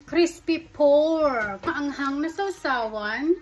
crispy pork. Maanghang na sausawan.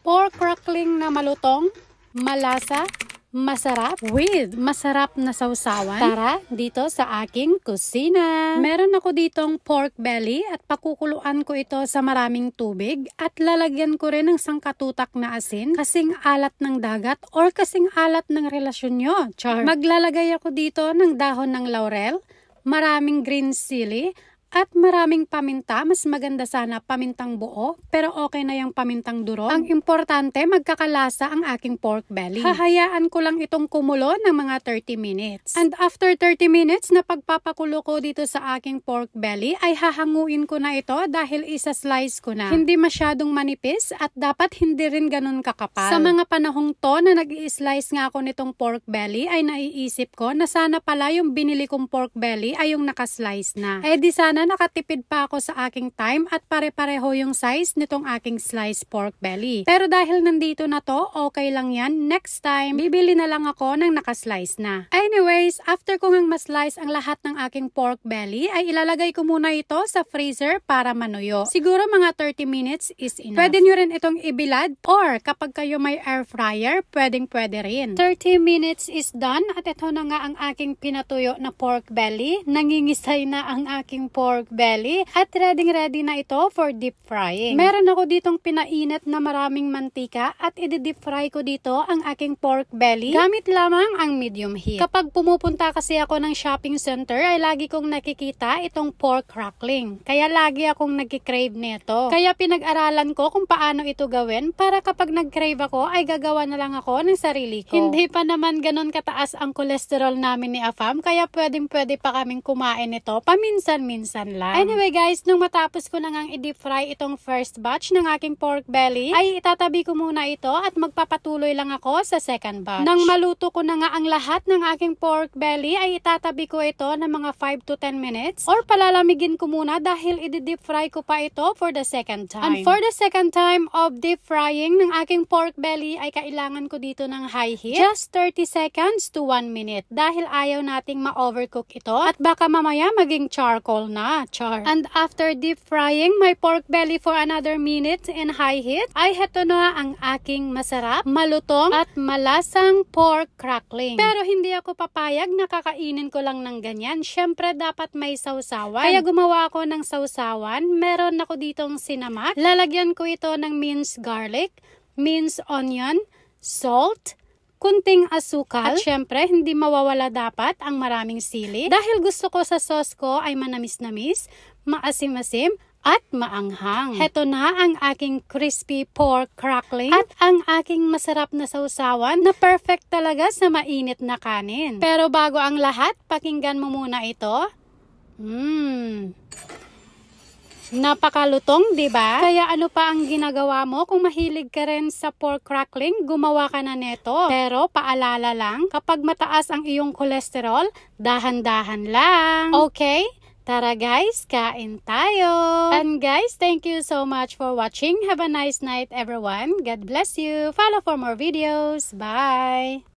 Pork crackling na malutong, malasa, masarap with masarap na sausawan. Tara dito sa aking kusina. Meron ako ditong pork belly at pakukuluan ko ito sa maraming tubig at lalagyan ko rin ng sangkatutak na asin kasing alat ng dagat or kasing alat ng relasyon nyo. Char. Maglalagay ako dito ng dahon ng laurel, maraming green chili, at maraming paminta. Mas maganda sana pamintang buo, pero okay na yung pamintang durog. Ang importante, magkakalasa ang aking pork belly. Hahayaan ko lang itong kumulo ng mga 30 minutes. And after 30 minutes na pagpapakulo ko dito sa aking pork belly, ay hahanguin ko na ito dahil isa-slice ko na. Hindi masyadong manipis at dapat hindi rin ganun kakapal. Sa mga panahong to na nag-i-slice nga ako nitong pork belly, ay naiisip ko na sana pala yung binili kong pork belly ay yung nakaslice na. Eh di sana nakatipid pa ako sa aking time at pare-pareho yung size nitong aking sliced pork belly. Pero dahil nandito na to, okay lang yan. Next time, bibili na lang ako ng nakaslice na. Anyways, after ko ngang maslice ang lahat ng aking pork belly, ay ilalagay ko muna ito sa freezer para manuyo. Siguro mga 30 minutes is enough. Pwede nyo rin itong ibilad or kapag kayo may air fryer, pwede rin. 30 minutes is done at ito na nga ang aking pinatuyo na pork belly. Nangingisay na ang aking pork belly at ready na ito for deep frying. Meron ako ditong pinainit na maraming mantika at i-deep fry ko dito ang aking pork belly gamit lamang ang medium heat. Kapag pumupunta kasi ako ng shopping center ay lagi kong nakikita itong pork crackling. Kaya lagi akong nagki-crave nito. Kaya pinag-aralan ko kung paano ito gawin para kapag nag-crave ako ay gagawa na lang ako ng sarili ko. Hindi pa naman ganun kataas ang cholesterol namin ni Afam kaya pwede pa kaming kumain ito paminsan-minsan lang. Anyway guys, nung matapos ko na ngang i-deep fry itong first batch ng aking pork belly, ay itatabi ko muna ito at magpapatuloy lang ako sa second batch. Nang maluto ko na nga ang lahat ng aking pork belly, ay itatabi ko ito ng mga 5 to 10 minutes or palalamigin ko muna dahil i-deep fry ko pa ito for the second time. And for the second time of deep frying ng aking pork belly, ay kailangan ko dito ng high heat. Just 30 seconds to 1 minute dahil ayaw nating ma-overcook ito at baka mamaya maging charcoal na. Char. And after deep frying my pork belly for another minute in high heat, ay heto na ang aking masarap, malutong at malasang pork crackling. Pero hindi ako papayag na kakainin ko lang ng ganyan. Syempre dapat may sausawan. Kaya gumawa ako ng sausawan. Meron ako ditong sinamak. Lalagyan ko ito ng minced garlic, minced onion, salt, kunting asukal, at syempre hindi mawawala dapat ang maraming sili dahil gusto ko sa sauce ko ay manamis-namis, maasim-asim at maanghang. Heto na ang aking crispy pork crackling at ang aking masarap na sausawan na perfect talaga sa mainit na kanin. Pero bago ang lahat, pakinggan mo muna ito. Napakalutong, di ba? Kaya ano pa ang ginagawa mo? Kung mahilig ka rin sa pork crackling, gumawa ka na neto. Pero paalala lang, kapag mataas ang iyong cholesterol, dahan-dahan lang. Okay? Tara guys, kain tayo! And guys, thank you so much for watching. Have a nice night everyone. God bless you. Follow for more videos. Bye!